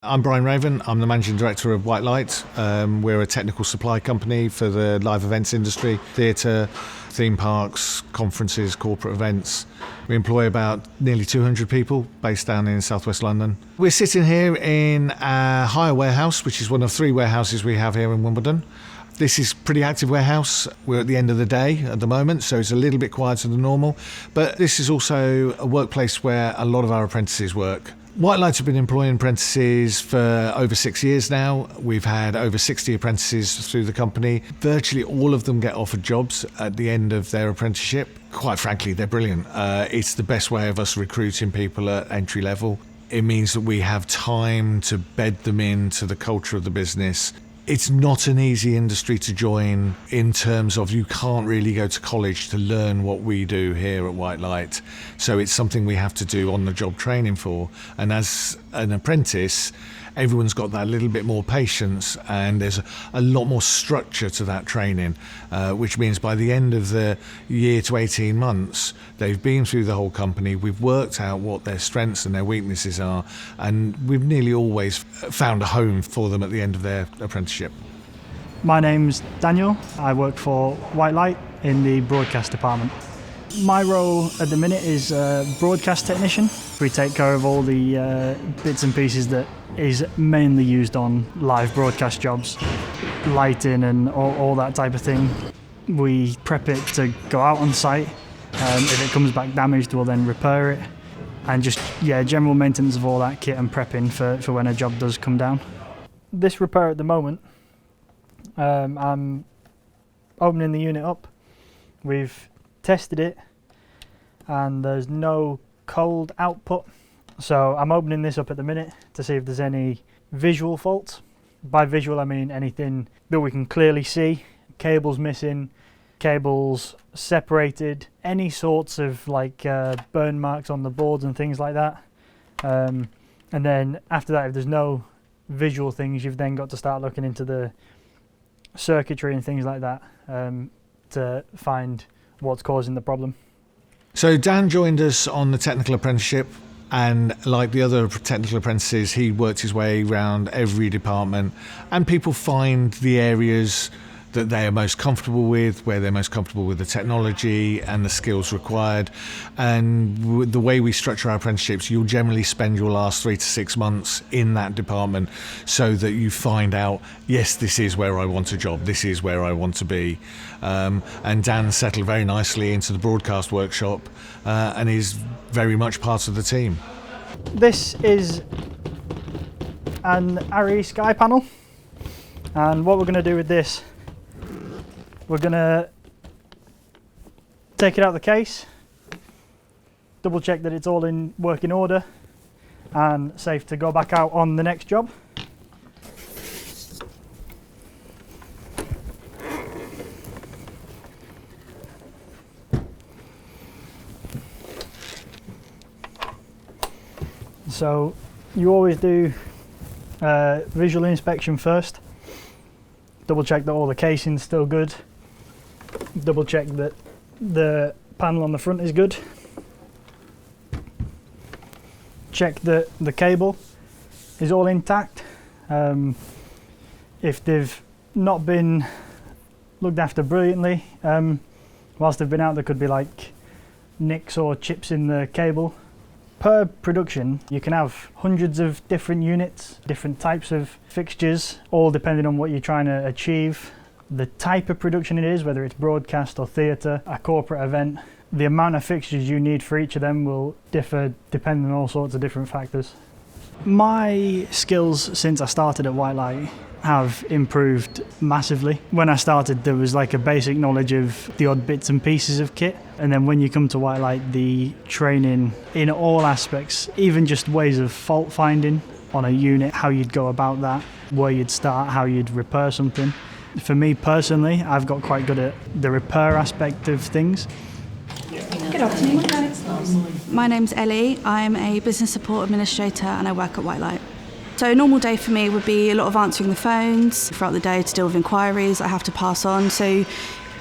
I'm Bryan Raven. I'm the Managing Director of Light Ltd. We're a technical supply company for the live events industry, theatre, theme parks, conferences, corporate events. We employ about nearly 200 people based down in southwest London. We're sitting here in a hire warehouse, which is one of 3 warehouses we have here in Wimbledon. This is a pretty active warehouse. We're at the end of the day at the moment, so it's a little bit quieter than normal. But this is also a workplace where a lot of our apprentices work. Light have been employing apprentices for over 6 years now. We've had over 60 apprentices through the company. Virtually all of them get offered jobs at the end of their apprenticeship. Quite frankly, they're brilliant. It's the best way of us recruiting people at entry level. It means that we have time to bed them into the culture of the business. It's not an easy industry to join in terms of you can't really go to college to learn what we do here at Light. So it's something we have to do on-the-job training for. And as an apprentice, everyone's got that little bit more patience and there's a lot more structure to that training, which means by the end of the year to 18 months, they've been through the whole company, we've worked out what their strengths and their weaknesses are, and we've nearly always found a home for them at the end of their apprenticeship. My name's Daniel. I work for Light in the broadcast department. My role at the minute is broadcast technician. We take care of all the bits and pieces that is mainly used on live broadcast jobs, lighting and all that type of thing. We prep it to go out on site. If it comes back damaged, we'll then repair it. And just, general maintenance of all that kit and prepping for when a job does come down. This repair at the moment, I'm opening the unit up. We've tested it and there's no cold output, so I'm opening this up at the minute to see if there's any visual faults. By visual I mean anything that we can clearly see, cables missing, cables separated, any sorts of burn marks on the boards and things like that. And then after that, if there's no visual things, you've then got to start looking into the circuitry and things like that to find what's causing the problem. So Dan joined us on the technical apprenticeship, and like the other technical apprentices, he worked his way around every department, and people find the areas that they are most comfortable with, where they're most comfortable with the technology and the skills required. And the way we structure our apprenticeships, you'll generally spend your last 3 to 6 months in that department so that you find out, yes, this is where I want a job, this is where I want to be. And Dan settled very nicely into the broadcast workshop and is very much part of the team. This is an ARRI Sky panel, and what we're going to do with this, we're going to take it out of the case, double check that it's all in working order and safe to go back out on the next job. So you always do visual inspection first, double check that all the casing's still good, double check that the panel on the front is good, check that the cable is all intact. If they've not been looked after brilliantly, whilst they've been out, there could be like nicks or chips in the cable. Per production, you can have hundreds of different units, different types of fixtures, all depending on what you're trying to achieve. The type of production it is, whether it's broadcast or theatre, a corporate event, the amount of fixtures you need for each of them will differ depending on all sorts of different factors. My skills since I started at Light have improved massively. When I started, there was like a basic knowledge of the odd bits and pieces of kit, and then when you come to Light, the training in all aspects, even just ways of fault finding on a unit, how you'd go about that, where you'd start, how you'd repair something. For me personally, I've got quite good at the repair aspect of things. Good afternoon. My name's Ellie. I'm a business support administrator and I work at Light. So a normal day for me would be a lot of answering the phones throughout the day to deal with inquiries I have to pass on. So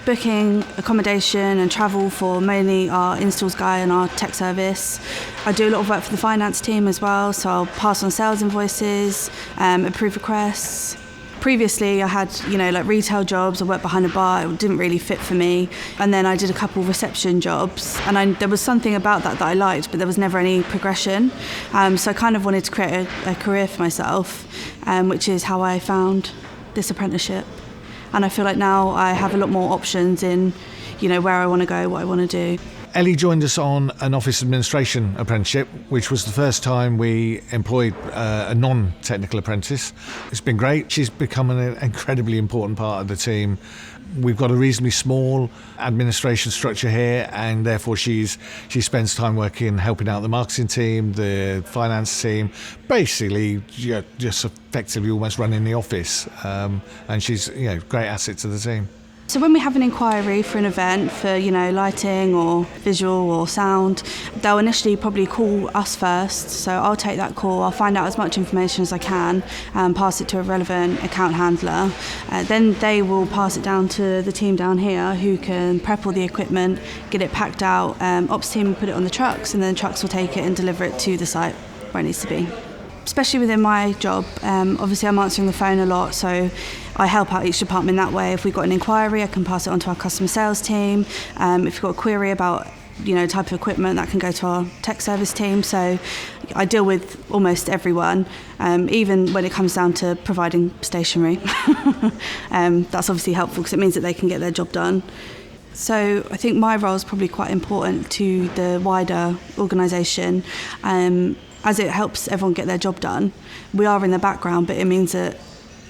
booking accommodation and travel for mainly our installs guy and our tech service. I do a lot of work for the finance team as well, so I'll pass on sales invoices, approve requests. Previously I had, like retail jobs. I worked behind a bar. It didn't really fit for me. And then I did a couple of reception jobs, and there was something about that I liked, but there was never any progression. So I kind of wanted to create a career for myself, which is how I found this apprenticeship. And I feel like now I have a lot more options in, where I want to go, what I want to do. Ellie joined us on an office administration apprenticeship, which was the first time we employed a non-technical apprentice. It's been great. She's become an incredibly important part of the team. We've got a reasonably small administration structure here, and therefore she spends time working, helping out the marketing team, the finance team, basically just effectively almost running the office. And she's a great asset to the team. So when we have an inquiry for an event for, lighting or visual or sound, they'll initially probably call us first. So I'll take that call, I'll find out as much information as I can and pass it to a relevant account handler. Then they will pass it down to the team down here who can prep all the equipment, get it packed out. Ops team will put it on the trucks, and then trucks will take it and deliver it to the site where it needs to be. Especially within my job, obviously I'm answering the phone a lot, so I help out each department that way. If we've got an inquiry, I can pass it on to our customer sales team. If you've got a query about type of equipment, that can go to our tech service team. So I deal with almost everyone, even when it comes down to providing stationery. That's obviously helpful because it means that they can get their job done. So I think my role is probably quite important to the wider organisation. As it helps everyone get their job done. We are in the background, but it means that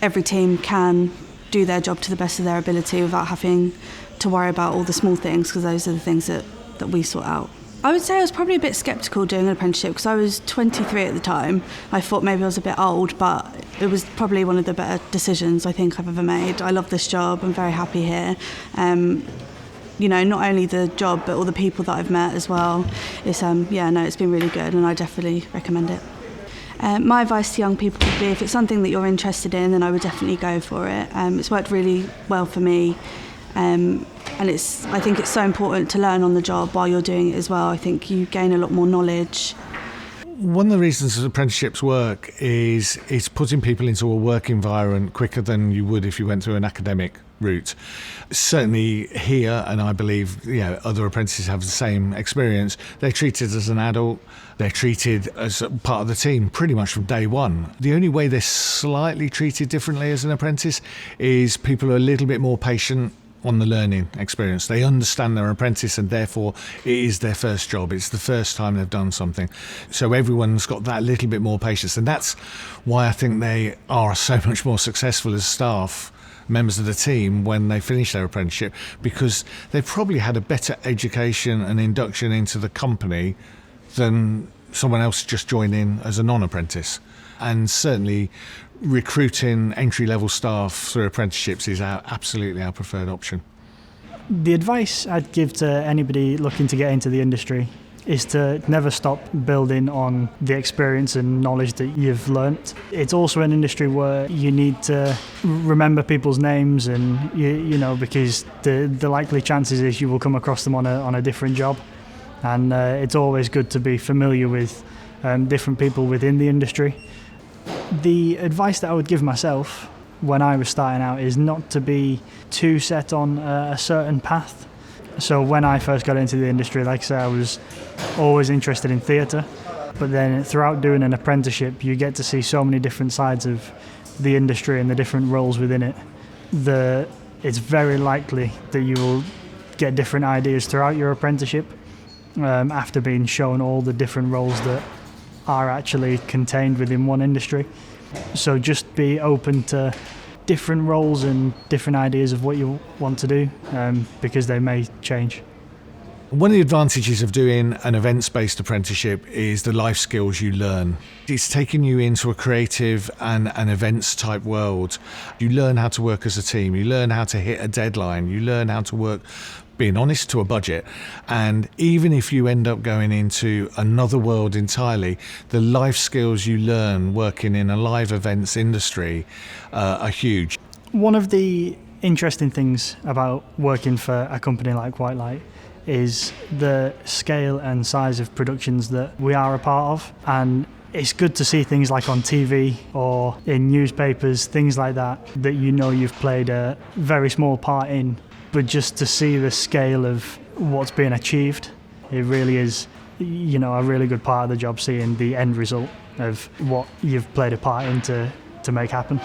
every team can do their job to the best of their ability without having to worry about all the small things, because those are the things that we sort out. I would say I was probably a bit sceptical doing an apprenticeship because I was 23 at the time. I thought maybe I was a bit old, but it was probably one of the better decisions I think I've ever made. I love this job, I'm very happy here. Not only the job, but all the people that I've met as well. It's been really good, and I definitely recommend it. My advice to young people would be, if it's something that you're interested in, then I would definitely go for it. It's worked really well for me, and I think it's so important to learn on the job while you're doing it as well. I think you gain a lot more knowledge. One of the reasons apprenticeships work is it's putting people into a work environment quicker than you would if you went through an academic route. Certainly here, and I believe other apprentices have the same experience, they're treated as an adult, they're treated as a part of the team pretty much from day one. The only way they're slightly treated differently as an apprentice is people are a little bit more patient on the learning experience. They understand they're an apprentice, and therefore it is their first job. It's the first time they've done something. So everyone's got that little bit more patience, and that's why I think they are so much more successful as staff members of the team when they finish their apprenticeship, because they've probably had a better education and induction into the company than someone else just joined in as a non-apprentice. And certainly recruiting entry-level staff through apprenticeships is absolutely our preferred option. The advice I'd give to anybody looking to get into the industry is to never stop building on the experience and knowledge that you've learnt. It's also an industry where you need to remember people's names, and because the likely chances is you will come across them on a different job, and it's always good to be familiar with different people within the industry. The advice that I would give myself when I was starting out is not to be too set on a certain path. So when I first got into the industry, like I say, I was always interested in theatre, but then throughout doing an apprenticeship you get to see so many different sides of the industry and the different roles within it. It's very likely that you will get different ideas throughout your apprenticeship after being shown all the different roles that are actually contained within one industry. So just be open to different roles and different ideas of what you want to do, because they may change. One of the advantages of doing an events-based apprenticeship is the life skills you learn. It's taking you into a creative and an events-type world. You learn how to work as a team, you learn how to hit a deadline, you learn how to work, being honest, to a budget. And even if you end up going into another world entirely, the life skills you learn working in a live events industry are huge. One of the interesting things about working for a company like White Light is the scale and size of productions that we are a part of, and it's good to see things like on TV or in newspapers, things like that you know you've played a very small part in, but just to see the scale of what's being achieved, it really is, you know, a really good part of the job, seeing the end result of what you've played a part in to make happen.